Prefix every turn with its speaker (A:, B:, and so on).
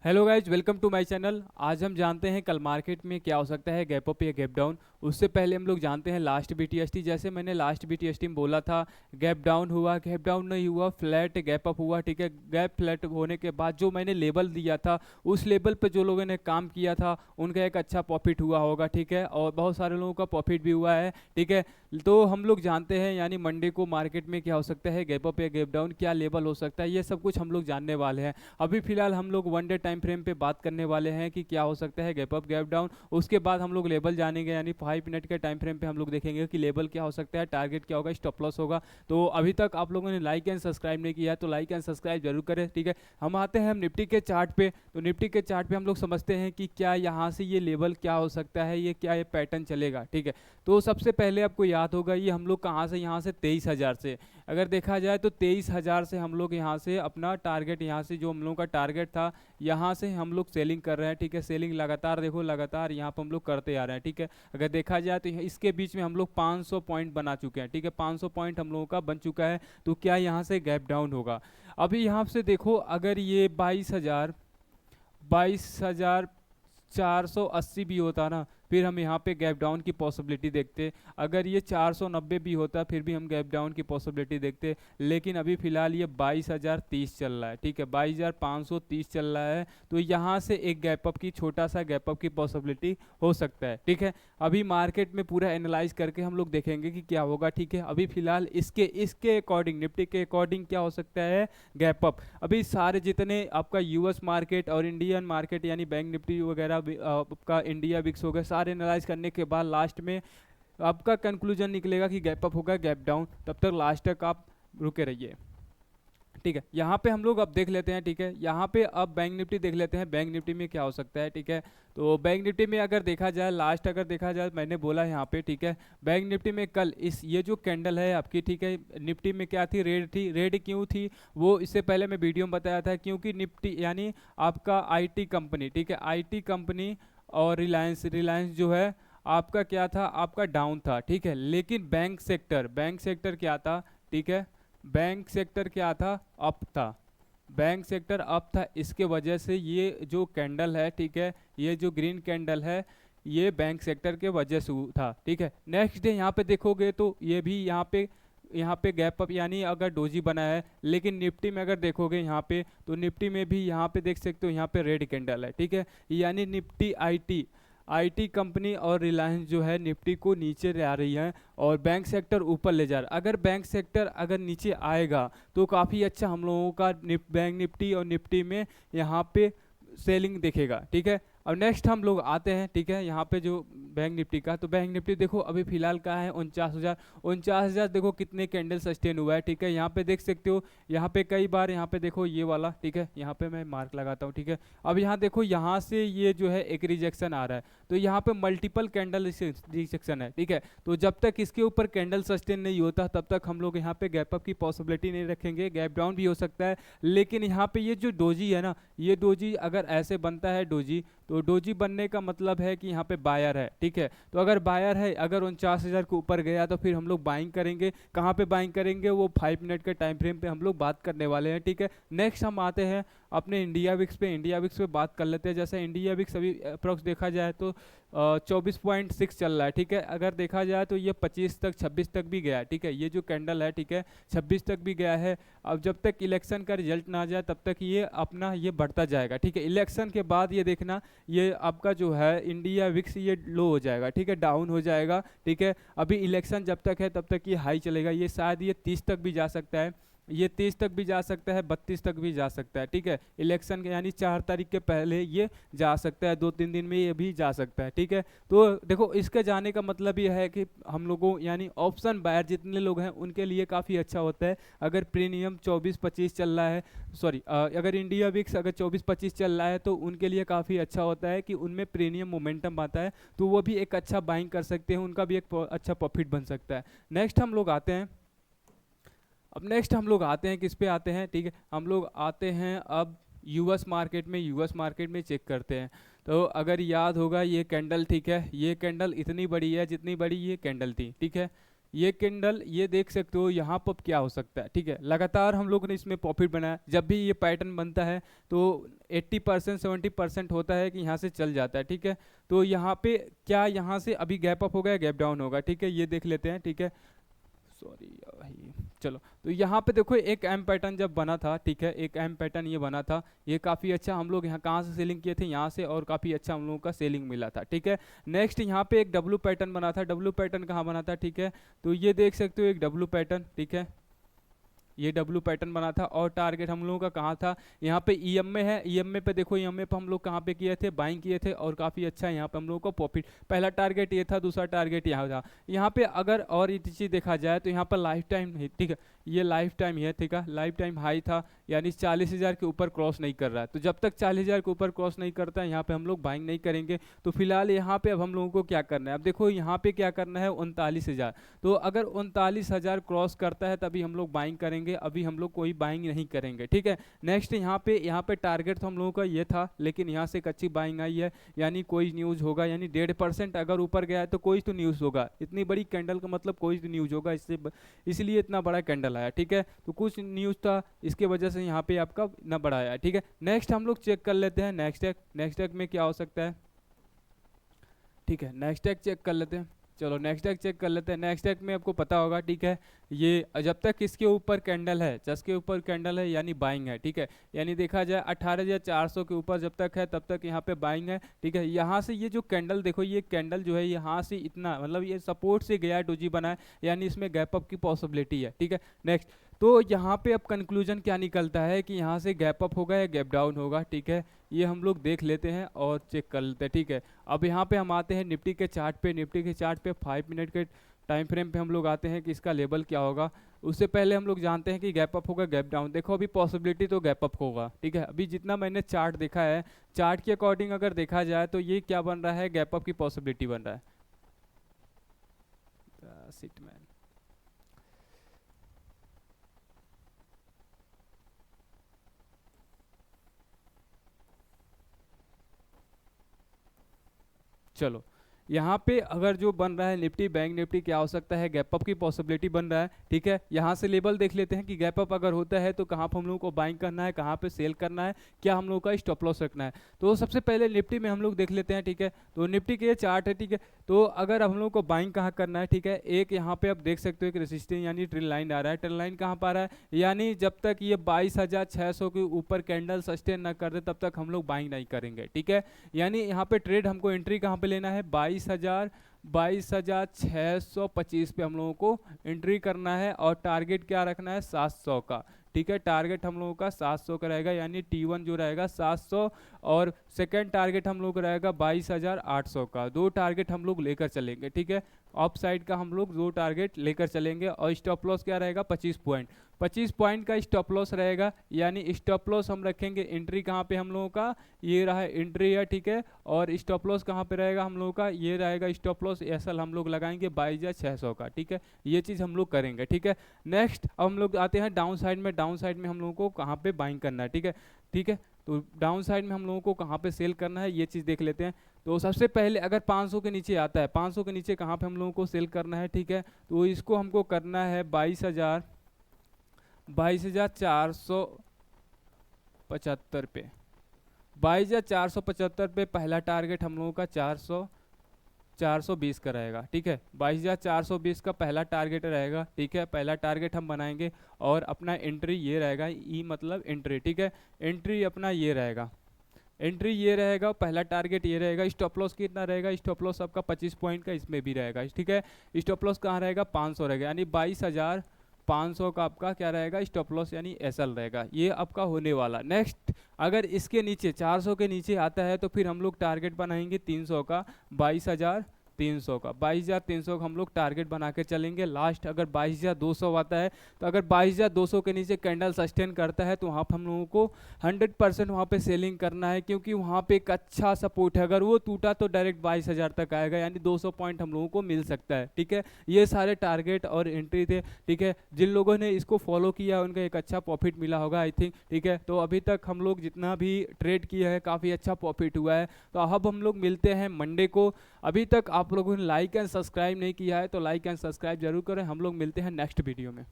A: Hello guys, welcome to my channel. आज हम जानते हैं कल मार्केट में क्या हो सकता है, गैप अप या गैप डाउन। उससे पहले हम लोग जानते हैं लास्ट बीटीएसटी। जैसे मैंने लास्ट बीटीएसटी में बोला था, गैप डाउन हुआ, गैप डाउन नहीं हुआ, फ्लैट गैप अप हुआ। ठीक है, गैप फ्लैट होने के बाद जो मैंने लेवल दिया था, उस लेवल पे जो लोगों ने काम किया था उनका एक अच्छा प्रॉफिट हुआ होगा। ठीक है, और बहुत सारे लोगों का प्रॉफिट भी हुआ है। ठीक है, तो हम लोग जानते हैं यानी मंडे को मार्केट में क्या हो सकता है, गैप अप या गैप डाउन, क्या लेवल हो सकता है, ये सब कुछ हम लोग जानने वाले हैं। अभी फिलहाल हम लोग वन डे टाइम फ्रेम पे बात करने वाले हैं कि क्या हो सकता है गैप अप गैप डाउन। उसके बाद हम लोग लेवल जानेंगे, यानी 5 मिनट के टाइम फ्रेम पे हम लोग देखेंगे कि लेवल क्या हो सकता है, टारगेट क्या होगा, स्टॉप लॉस होगा। तो अभी तक आप लोगों ने लाइक एंड सब्सक्राइब नहीं किया है तो लाइक एंड सब्सक्राइब जरूर करें। ठीक है, हम आते हैं हम निफ्टी के चार्ट पे। तो निफ्टी के चार्ट पे हम लोग समझते हैं कि क्या यहाँ से ये लेवल क्या हो सकता है, ये क्या ये पैटर्न चलेगा। ठीक है, तो सबसे पहले आपको याद होगा ये हम लोग कहाँ से, यहाँ से 23,000 से अगर देखा जाए तो 23,000 से हम लोग यहाँ से अपना टारगेट, यहाँ से जो हम लोगों का टारगेट था, यहाँ से हम लोग सेलिंग कर रहे हैं। ठीक है, सेलिंग लगातार देखो, लगातार यहाँ पर हम लोग करते आ रहे हैं। ठीक है, अगर देखा जाए तो इसके बीच में हम लोग 500 पॉइंट बना चुके हैं। ठीक है, 500 पॉइंट हम लोगों का बन चुका है। तो क्या यहाँ से गैप डाउन होगा? अभी यहाँ से देखो, अगर ये 22,480 भी होता ना, फिर हम यहाँ पे गैप डाउन की पॉसिबिलिटी देखते। अगर ये 490 भी होता फिर भी हम गैप डाउन की पॉसिबिलिटी देखते। लेकिन अभी फिलहाल ये 22,030 चल रहा है। ठीक है, 22,530 चल रहा है। तो यहाँ से एक गैप अप की, छोटा सा गैप अप की पॉसिबिलिटी हो सकता है। ठीक है, अभी मार्केट में पूरा एनालाइज करके हम लोग देखेंगे कि क्या होगा। ठीक है, अभी फिलहाल इसके इसके अकॉर्डिंग, निफ्टी के अकॉर्डिंग क्या हो सकता है, गैप अप। अभी सारे जितने आपका यूएस मार्केट और इंडियन मार्केट यानी बैंक निफ्टी वगैरह आपका इंडिया विक्स हो गए, सारे एनालाइज करने के बाद लास्ट में आपका कंक्लूजन निकलेगा कि गैप अप होगा, गैप डाउन। तब तक लास्ट तक आप रुके रहिए। ठीक है, यहाँ पे हम लोग अब देख लेते हैं। ठीक है, यहाँ पे अब बैंक निफ्टी देख लेते हैं, बैंक निफ्टी में क्या हो सकता है। ठीक है, तो बैंक निफ्टी में अगर देखा जाए, लास्ट अगर देखा जाए, मैंने बोला यहाँ पे। ठीक है, बैंक निफ्टी में कल इस ये जो कैंडल है आपकी, ठीक है, निफ्टी में क्या थी, रेड थी। रेड क्यों थी वो इससे पहले मैं वीडियो में बताया था, क्योंकि निफ्टी यानी आपका आईटी कंपनी, ठीक है, आईटी कंपनी और रिलायंस, रिलायंस जो है आपका क्या था, आपका डाउन था। ठीक है, लेकिन बैंक सेक्टर, बैंक सेक्टर क्या था, ठीक है, बैंक सेक्टर क्या था, अप था। बैंक सेक्टर अप था, इसके वजह से ये जो कैंडल है, ठीक है, ये जो ग्रीन कैंडल है, ये बैंक सेक्टर के वजह से था। ठीक है, नेक्स्ट डे यहाँ पे देखोगे तो ये भी यहाँ पे गैप अप यानी अगर डोजी बना है। लेकिन निफ्टी में अगर देखोगे यहाँ पे, तो निफ्टी में भी यहाँ पे देख सकते हो, यहाँ पे रेड कैंडल है। ठीक है, यानी निफ्टी आईटी, आईटी कंपनी और रिलायंस जो है निफ्टी को नीचे ले आ रही है और बैंक सेक्टर ऊपर ले जा रहा है। अगर बैंक सेक्टर अगर नीचे आएगा तो काफ़ी अच्छा हम लोगों का बैंक निफ्टी और निफ्टी में यहाँ पे सेलिंग दिखेगा। ठीक है, अब नेक्स्ट हम लोग आते हैं। ठीक है, यहाँ पे जो बैंक निफ्टी का, तो बैंक निफ्टी देखो अभी फिलहाल का है 49,000। 49,000 देखो कितने कैंडल सस्टेन हुआ है। ठीक है, यहाँ पे देख सकते हो, यहाँ पे कई बार, यहाँ पे देखो ये वाला, ठीक है, यहाँ पे मैं मार्क लगाता हूँ। ठीक है, अब यहाँ देखो, यहाँ से ये जो है एक रिजेक्शन आ रहा है, तो यहाँ पे मल्टीपल कैंडल रिजेक्शन है। ठीक है, तो जब तक इसके ऊपर कैंडल सस्टेन नहीं होता तब तक हम लोग यहाँ पे गैप अप की पॉसिबिलिटी नहीं रखेंगे, गैप डाउन भी हो सकता है। लेकिन यहाँ पे ये जो डोजी है ना, ये डोजी अगर ऐसे बनता है डोजी, तो डोजी बनने का मतलब है कि यहाँ पे बायर है। ठीक है, तो अगर बायर है, अगर 49,000 के ऊपर गया तो फिर हम लोग बाइंग करेंगे। कहाँ पे बाइंग करेंगे, वो 5 मिनट के टाइम फ्रेम पे हम लोग बात करने वाले हैं। ठीक है, नेक्स्ट हम आते हैं अपने इंडिया विक्स पे। इंडिया विक्स पे बात कर लेते हैं। जैसे इंडिया विक्स अभी अप्रोक्स देखा जाए तो 24.6 चल रहा है। ठीक है, अगर देखा जाए तो ये 25 तक, 26 तक भी गया है। ठीक है, ये जो कैंडल है, ठीक है, 26 तक भी गया है। अब जब तक इलेक्शन का रिजल्ट ना आ जाए तब तक ये अपना ये बढ़ता जाएगा। ठीक है, इलेक्शन के बाद ये देखना, ये आपका जो है इंडिया विक्स ये लो हो जाएगा। ठीक है, डाउन हो जाएगा। ठीक है, अभी इलेक्शन जब तक है तब तक ये हाई चलेगा। ये शायद ये 30 तक भी जा सकता है, ये 30 तक भी जा सकता है, 32 तक भी जा सकता है। ठीक है, इलेक्शन के यानी 4 तारीख के पहले ये जा सकता है, 2-3 दिन में ये भी जा सकता है। ठीक है, तो देखो इसके जाने का मतलब ये है कि हम लोगों यानी ऑप्शन बायर जितने लोग हैं उनके लिए काफ़ी अच्छा होता है। अगर प्रीमियम 24-25 चल रहा है, सॉरी, अगर इंडिया विक्स अगर 24-25 चल रहा है तो उनके लिए काफ़ी अच्छा होता है कि उनमें प्रीमियम मोमेंटम आता है, तो वो भी एक अच्छा बाइंग कर सकते हैं, उनका भी एक अच्छा प्रॉफिट बन सकता है। नेक्स्ट हम लोग आते हैं, अब नेक्स्ट हम लोग आते हैं किस पे आते हैं, ठीक है, हम लोग आते हैं अब यूएस मार्केट में। यूएस मार्केट में चेक करते हैं। तो अगर याद होगा ये कैंडल, ठीक है, ये कैंडल इतनी बड़ी है जितनी बड़ी ये कैंडल थी। ठीक है, ये कैंडल ये देख सकते हो यहाँ पर क्या हो सकता है, ठीक है। लगातार हम लोग ने इसमें प्रॉफिट बनाया, जब भी ये पैटर्न बनता है तो 80% 70% होता है कि यहाँ से चल जाता है, ठीक है। तो यहाँ पे क्या यहाँ से अभी गैप अप होगा या गैप डाउन होगा, ठीक है, ये देख लेते हैं, ठीक है। सॉरी भाई, चलो तो यहाँ पे देखो एक एम पैटर्न जब बना था, ठीक है, एक एम पैटर्न ये बना था, ये काफ़ी अच्छा हम लोग यहाँ कहाँ से सेलिंग किए थे, यहाँ से, और काफ़ी अच्छा हम लोगों का सेलिंग मिला था, ठीक है। नेक्स्ट यहाँ पे एक डब्लू पैटर्न बना था, डब्लू पैटर्न कहाँ बना था, ठीक है, तो ये देख सकते हो एक डब्लू पैटर्न, ठीक है, ये डब्लू पैटर्न बना था। और टारगेट हम लोगों का कहाँ था, यहाँ पे ईएमए है, ईएमए पे देखो, ईएमए पे हम लोग कहाँ पे किए थे, बाइंग किए थे, और काफ़ी अच्छा यहाँ पे हम लोगों को प्रॉफिट, पहला टारगेट ये था, दूसरा टारगेट यहाँ था। यहाँ पे अगर और ये चीज़ देखा जाए तो यहाँ पर लाइफ टाइम, ठीक है, ये लाइफ टाइम है, ठीक है, लाइफ टाइम हाई था, यानी 40,000 के ऊपर क्रॉस नहीं कर रहा है। तो जब तक 40,000 के ऊपर क्रॉस नहीं करता है यहाँ पे हम लोग बाइंग नहीं करेंगे। तो फिलहाल यहाँ पे अब हम लोगों को क्या करना है, अब देखो यहाँ पे क्या करना है, 39,000। तो अगर 39,000 क्रॉस करता है तभी हम लोग बाइंग करेंगे, अभी हम लोग कोई बाइंग नहीं करेंगे, ठीक है। नेक्स्ट यहाँ पे टारगेट तो हम लोगों का ये था, लेकिन यहाँ से एक अच्छी बाइंग आई है, यानी कोई न्यूज़ होगा, यानी 1.5% अगर ऊपर गया है तो कोई तो न्यूज़ होगा, इतनी बड़ी कैंडल का मतलब कोई तो न्यूज़ होगा, इसलिए इतना बड़ा कैंडल आया, ठीक है। तो कुछ न्यूज़ था, इसके वजह से यहाँ पे आपका इतना बड़ा आया, ठीक है। नेक्स्ट हम लोग चेक कर लेते हैं नेक्स्ट टैग में क्या हो सकता है, ठीक है, नेक्स्ट टैग चेक कर लेते हैं। चलो नेक्स्ट टैग चेक कर लेते हैं। नेक्स्ट टैग में आपको पता होगा, ठीक है, ये जब तक इसके ऊपर कैंडल है, जस्ट के ऊपर कैंडल है, यानी बाइंग है, ठीक है, यानी देखा जाए 18,400 के ऊपर जब तक है तब तक यहाँ पे बाइंग है, ठीक है। यहाँ से ये जो कैंडल देखो, ये कैंडल जो है यहाँ से इतना, मतलब ये सपोर्ट से गया है, डोजी बना है, यानी इसमें गैप अप की पॉसिबिलिटी है, ठीक है। नेक्स्ट, तो यहाँ पे अब कंक्लूजन क्या निकलता है कि यहाँ से गैप अप होगा या गैप डाउन होगा, ठीक है, ये हम लोग देख लेते हैं और चेक कर लेते हैं, ठीक है। अब यहाँ पे हम आते हैं निफ्टी के चार्ट पे, निफ्टी के चार्ट पे 5 मिनट के टाइम फ्रेम पे हम लोग आते हैं कि इसका लेवल क्या होगा। उससे पहले हम लोग जानते हैं कि गैप अप होगा गैप डाउन। देखो अभी पॉसिबिलिटी तो गैप अप होगा, ठीक है, अभी जितना मैंने चार्ट देखा है, चार्ट के अकॉर्डिंग अगर देखा जाए तो ये क्या बन रहा है, गैप अप की पॉसिबिलिटी बन रहा है। सिटमैन, चलो यहाँ पे अगर जो बन रहा है निफ्टी बैंक निफ्टी क्या हो सकता है, गैप अप की पॉसिबिलिटी बन रहा है, ठीक है। यहाँ से लेवल देख लेते हैं कि गैप अप अगर होता है तो कहाँ पर हम लोगों को बाइंग करना है, कहाँ पे सेल करना है, क्या हम लोगों का स्टॉप लॉस रखना है। तो सबसे पहले निफ्टी में हम लोग देख लेते हैं, ठीक है, तो निफ्टी के ये चार्ट है, ठीक है। तो अगर हम लोग को बाइंग कहाँ करना है, ठीक है, एक यहाँ पे आप देख सकते हो एक रेसिस्टेंस यानी ट्रेल लाइन आ रहा है, ट्रेल लाइन कहाँ पर आ रहा है, यानी जब तक ये 22,600 के ऊपर कैंडल सस्टेन न कर दे तब तक हम लोग बाइंग नहीं करेंगे, ठीक है। यानी यहाँ पे ट्रेड हमको एंट्री कहाँ पे लेना है, 22,625 पे हम लोगों को एंट्री करना है, और टारगेट क्या रखना है, 700 का, ठीक है। टारगेट हम लोगों का 700 का रहेगा, यानी T1 जो रहेगा 700, और सेकंड टारगेट हम लोग रहेगा 22,800 का। दो टारगेट हम लोग लेकर चलेंगे, ठीक है, ऑफ साइड का हम लोग दो टारगेट लेकर चलेंगे। और स्टॉप लॉस क्या रहेगा, 25 पॉइंट, 25 पॉइंट का स्टॉप लॉस रहेगा, यानी स्टॉप लॉस हम रखेंगे, एंट्री कहाँ पे हम लोगों का, ये रहा एंट्री है, ठीक है, और स्टॉप लॉस कहाँ पे रहेगा हम लोगों का, ये रहेगा स्टॉप लॉस, एसएल हम लोग लगाएंगे 22,600 का, ठीक है, ये चीज़ हम लोग करेंगे, ठीक है। नेक्स्ट अब हम लोग आते हैं डाउन साइड में, डाउन साइड में हम लोगों को कहाँ पे बाइंग करना है, ठीक है, ठीक है। तो डाउन साइड में हम लोगों को कहाँ पे सेल करना है, ये चीज़ देख लेते हैं। तो सबसे पहले अगर 500 के नीचे आता है, 500 के नीचे कहाँ पे हम लोगों को सेल करना है, ठीक है, तो इसको हमको करना है 22,475 पे, 22,475 पे पहला टारगेट हम लोगों का 420 का रहेगा, ठीक है, 22,420 का पहला टारगेट रहेगा, ठीक है, पहला टारगेट हम बनाएंगे। और अपना एंट्री ये रहेगा, ई मतलब एंट्री, ठीक है, एंट्री अपना ये रहेगा, एंट्री ये रहेगा, पहला टारगेट ये रहेगा। स्टॉप लॉस कितना रहेगा, स्टॉप लॉस आपका 25 पॉइंट का इसमें भी रहेगा, ठीक है। स्टॉप लॉस कहाँ रहेगा, 500 रहेगा, यानी 22,500 का आपका क्या रहेगा, स्टॉप लॉस यानी एसएल रहेगा, ये आपका होने वाला। नेक्स्ट अगर इसके नीचे 400 के नीचे आता है तो फिर हम लोग टारगेट बनाएंगे 300 का, 22,300 का, 22,300 का हम लोग टारगेट बना के चलेंगे। लास्ट अगर 22,200 आता है, तो अगर 22,200 के नीचे कैंडल सस्टेन करता है तो वहाँ पर हम लोगों को 100% वहाँ पे सेलिंग करना है, क्योंकि वहाँ पे एक अच्छा सपोर्ट है, अगर वो टूटा तो डायरेक्ट 22,000 तक आएगा, यानी 200 पॉइंट हम लोगों को मिल सकता है, ठीक है। ये सारे टारगेट और एंट्री थे, ठीक है, जिन लोगों ने इसको फॉलो किया उनका एक अच्छा प्रॉफिट मिला होगा आई थिंक, ठीक है। तो अभी तक हम लोग जितना भी ट्रेड किया है काफ़ी अच्छा प्रॉफिट हुआ है। तो अब हम लोग मिलते हैं मंडे को। अभी तक आप लोगों ने लाइक एंड सब्सक्राइब नहीं किया है तो लाइक एंड सब्सक्राइब जरूर करें। हम लोग मिलते हैं नेक्स्ट वीडियो में।